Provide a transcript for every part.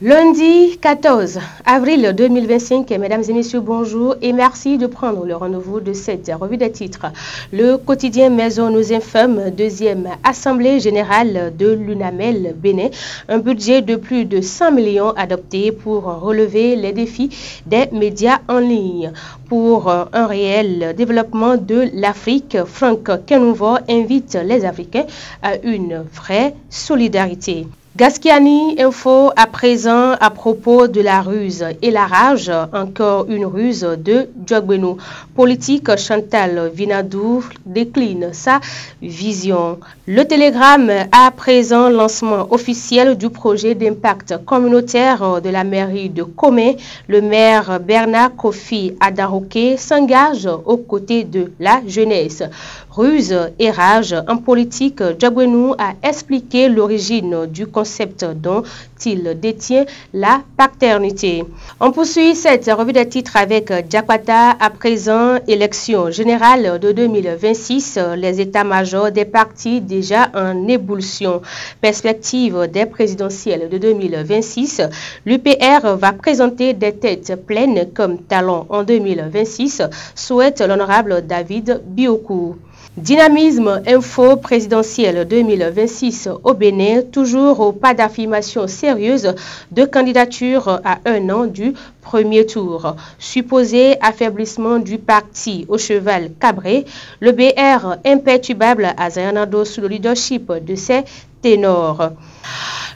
Lundi 14 avril 2025, mesdames et messieurs, bonjour et merci de prendre le rendez-vous de cette revue des titres. Le quotidien Maison nous informe, deuxième assemblée générale de l'UNAMEL Bénin, un budget de plus de 100 millions adopté pour relever les défis des médias en ligne. Pour un réel développement de l'Afrique, Franck Kenouvo invite les Africains à une vraie solidarité. Gaskiani Info à présent à propos de la ruse et la rage, encore une ruse de Djogbenou. Politique, Chantal Vinadou décline sa vision. Le Télégramme à présent lancement officiel du projet d'impact communautaire de la mairie de Komé. Le maire Bernard Kofi Adaroké s'engage aux côtés de la jeunesse. Ruse et rage en politique, Djogbenou a expliqué l'origine du concept dont il détient la paternité. On poursuit cette revue des titres avec Djakwata. À présent, élection générale de 2026, les états-majors des partis déjà en ébullition. Perspective des présidentielles de 2026, l'UPR va présenter des têtes pleines comme talon en 2026, souhaite l'honorable David Biokou. Dynamisme Info présidentielle 2026 au Bénin, toujours pas d'affirmation sérieuse de candidature à un an du premier tour. Supposé affaiblissement du parti au cheval cabré, le BR imperturbable à Zayanado sous le leadership de ses ténors.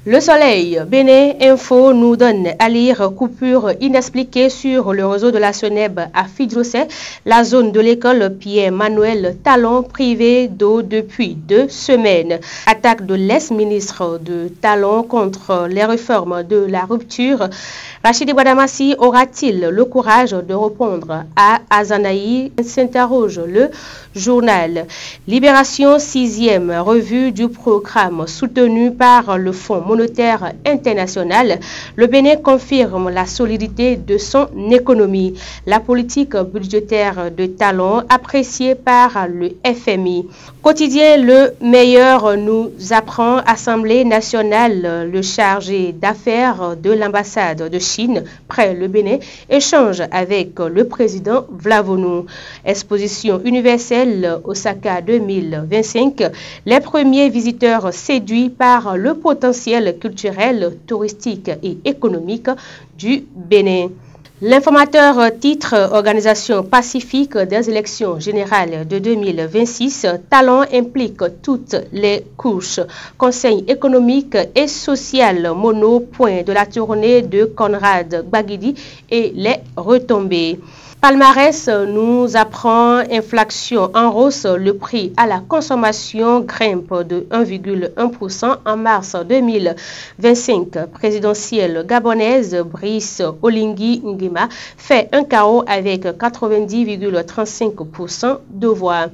Le Soleil, Bénin Info nous donne à lire coupure inexpliquée sur le réseau de la Soneb à Fidjosé, la zone de l'école Pierre-Manuel Talon privée d'eau depuis 2 semaines. Attaque de l'ex-ministre de Talon contre les réformes de la rupture. Rachidi Badamassi aura-t-il le courage de répondre à Azanaï, s'interroge le journal. Libération, 6e revue du programme soutenu par le Fonds monétaire international. Le Bénin confirme la solidité de son économie. La politique budgétaire de Talon appréciée par le FMI. Quotidien Le Meilleur nous apprend Assemblée nationale, le chargé d'affaires de l'ambassade de Chine près le Bénin échange avec le président Vlavonou. Exposition universelle Osaka 2025. Les premiers visiteurs séduits par le potentiel culturel, touristique et économique du Bénin. L'informateur titre Organisation pacifique des élections générales de 2026. Talon implique toutes les couches. Conseil économique et social mono point de la tournée de Conrad Baguidi et les retombées. Palmarès nous apprend inflation en hausse, le prix à la consommation grimpe de 1,1% en mars 2025. Présidentielle gabonaise, Brice Oligui Nguema fait un chaos avec 90,35% de voix.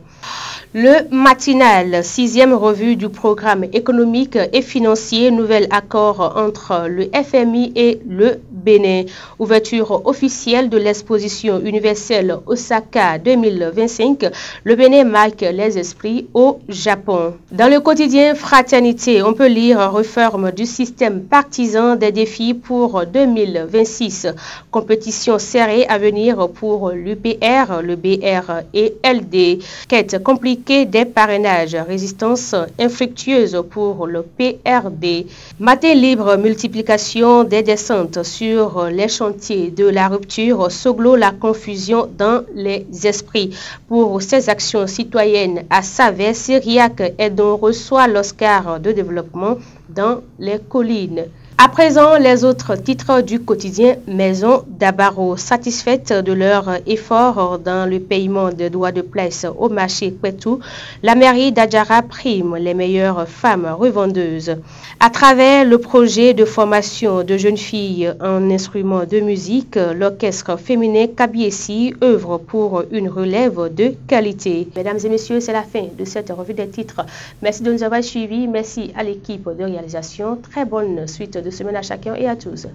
Le matinal, 6e revue du programme économique et financier, nouvel accord entre le FMI et le Bénin. Ouverture officielle de l'exposition universelle Osaka 2025. Le Bénin marque les esprits au Japon. Dans le quotidien Fraternité, on peut lire réforme du système partisan des défis pour 2026. Compétition serrée à venir pour l'UPR, le BR et LD. Quête compliquée des parrainages, résistance infructueuse pour le PRD. Matin libre, multiplication des descentes sur les chantiers de la rupture, Soglo la confusion dans les esprits. Pour ses actions citoyennes à Savet, Syriac Edon reçoit l'Oscar de développement dans les collines. À présent, les autres titres du quotidien Maison d'Abaro, satisfaites de leur effort dans le paiement de droits de place au marché Kwetou, la mairie d'Adjara prime les meilleures femmes revendeuses. À travers le projet de formation de jeunes filles en instruments de musique, l'orchestre féminin Kabiesi œuvre pour une relève de qualité. Mesdames et messieurs, c'est la fin de cette revue des titres. Merci de nous avoir suivis. Merci à l'équipe de réalisation. Très bonne suite de semaine à chacun et à tous.